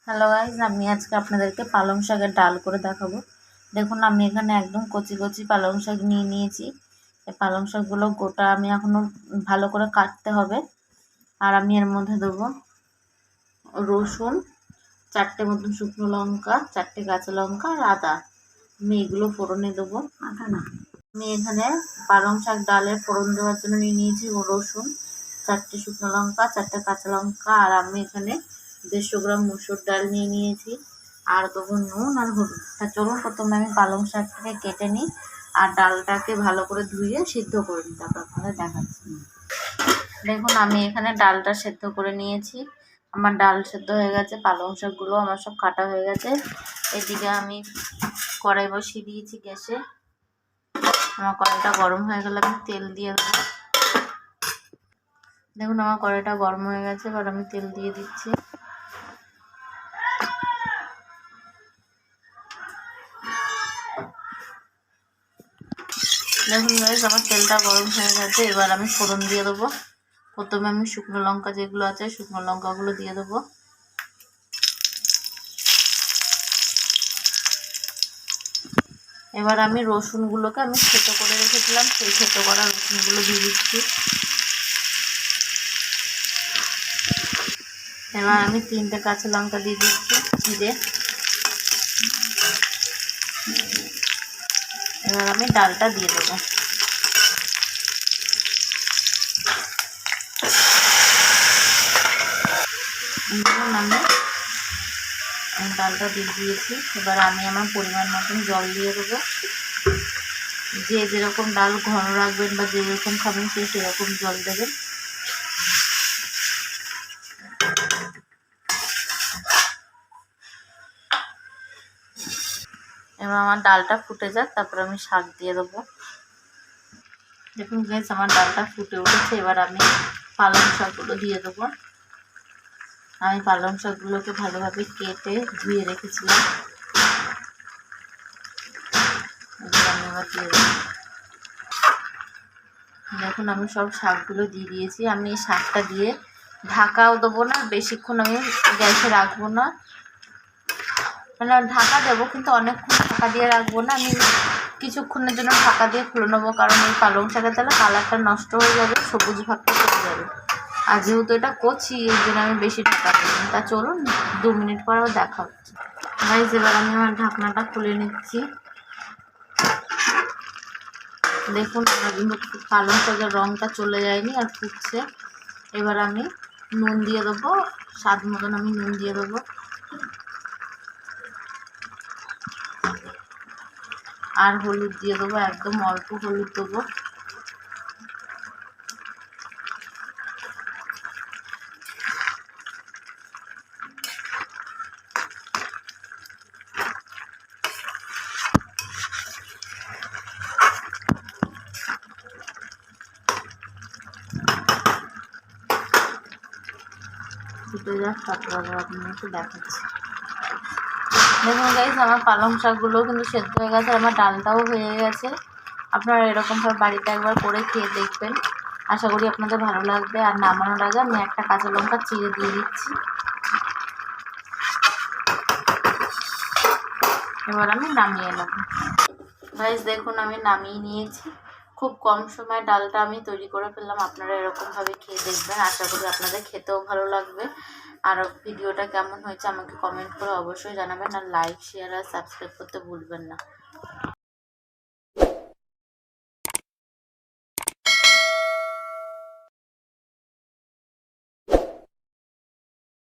Hello guys, আমি আজকে আপনাদেরকে পালং শাকের ডাল করে দেখাবো। দেখুন, আমি এখানে একদম কচি কচি পালং শাক নিয়ে নিয়েছি। এই পালং শাকগুলো গোটা আমি এখনও ভালো করে কাটতে হবে। আর আমি এর মধ্যে দেবো রসুন, 4টে মতন শুকনো লঙ্কা, 4টে কাঁচা লঙ্কা আর আদা। আমি এগুলো ফোড়নে দেবো। আমি এখানে পালং শাক ডালের ফোড়ন দেওয়ার জন্য নিয়ে নিয়েছি রসুন, 4টে শুকনো লঙ্কা, 4টে কাঁচা লঙ্কা, আর আমি এখানে 150 গ্রাম মুসুর ডাল নিয়ে নিয়েছি। আর দেবো নুন আর হলুদ। তা চলুন প্রথমে আমি পালং শাকটাকে কেটে নিই আর ডালটাকে ভালো করে ধুয়ে সিদ্ধ করে নিই, তারপর আপনাদের দেখাচ্ছি। দেখুন, আমি এখানে ডালটা সেদ্ধ করে নিয়েছি। আমার ডাল সেদ্ধ হয়ে গেছে, পালং শাকগুলো আমার সব কাটা হয়ে গেছে। এদিকে আমি কড়াই বসিয়ে দিয়েছি গ্যাসে। আমার কড়াইটা গরম হয়ে গেলে আমি তেল দিয়ে দেবো। দেখুন, আমার কড়াইটা গরম হয়ে গেছে, এবার আমি তেল দিয়ে দিচ্ছি। দেখুন গাইস, আমার তেলটা গরম হয়ে গেছে, এবার আমি ফোড়ন দিয়ে দেবো। প্রথমে আমি শুকনো লঙ্কা যেগুলো আছে শুকনো লঙ্কাগুলো দিয়ে দেবো। এবার আমি রসুনগুলোকে আমি থেতো করে রেখেছিলাম, সেই থেতো করা রসুনগুলো দিয়ে দিচ্ছি। এবার আমি 3টে কাঁচা লঙ্কা দিয়ে দিচ্ছি চিড়ে। এবার আমি ডালটা দিয়ে দেবো। আমি ডালটা দিয়ে দিয়েছি। এবার আমি আমার পরিমাণ মতন জল দিয়ে দেবো। যে যেরকম ডাল ঘন রাখবেন বা যেরকম খাবেন সে সেরকম জল দেবেন। এবার আমার ডালটা ফুটে যাক, তারপর আমি শাক দিয়ে দেবো। দেখুন গাইস, আমার ডালটা ফুটে উঠেছে, এবার আমি পালং শাকগুলো দিয়ে দেবো। আমি পালং শাকগুলোকে ভালোভাবে কেটে ধুয়ে রেখেছিলাম। আমি এবার দিয়ে দেবো। দেখুন, আমি সব শাকগুলো দিয়ে দিয়েছি। আমি এই শাকটা দিয়ে ঢাকাও দেবো না, বেশিক্ষণ আমি গ্যাসে রাখবো না। মানে ঢাকা দেবো, কিন্তু অনেকক্ষণ ঢাকা দিয়ে রাখবো না। আমি কিছুক্ষণের জন্য ঢাকা দিয়ে খুলে নেবো, কারণ এই পালং শাকের তাহলে কালারটা নষ্ট হয়ে যাবে, সবুজ ভাবটা চলে যাবে। আর যেহেতু এটা কচি, এই জন্য আমি বেশি ঢাকা দিই। তা চলুন 2 মিনিট পর আবার দেখা হচ্ছে। গাইস, এবার আমি আমার ঢাকনাটা খুলে নিচ্ছি। দেখুন, আমার কিন্তু পালং শাকের রঙটা চলে যায়নি আর ফুটছে। এবার আমি নুন দিয়ে দেবো, স্বাদ মতন আমি নুন দিয়ে দেবো। আর হলুদ দিয়ে দেবো, একদম অল্প হলুদ দেবো। ফুটে যাক, তারপর আবার আপনাকে দেখাচ্ছি। দেখুন গাইস, আমার পালং শাকগুলো কিন্তু সেদ্ধ হয়ে গেছে, আমার ডালটাও হয়ে গেছে। আপনারা এরকমভাবে বাড়িতে একবার করে খেয়ে দেখবেন, আশা করি আপনাদের ভালো লাগবে। আর নামানোর আগে আমি একটা কাঁচা লঙ্কা চিড়ে দিয়ে দিচ্ছি। এবার আমি নামিয়ে নেব। গাইস দেখুন, আমি নামিয়ে নিয়েছি। খুব কম সময় ডালটা আমি তৈরি করে ফেললাম। আপনারা এরকমভাবে খেয়ে দেখবেন, আশা করি আপনাদের খেতেও ভালো লাগবে। আর ভিডিওটা কেমন হয়েছে আমাকে কমেন্ট করে অবশ্যই জানাবেন। আর লাইক, শেয়ার আর সাবস্ক্রাইব করতে ভুলবেন না।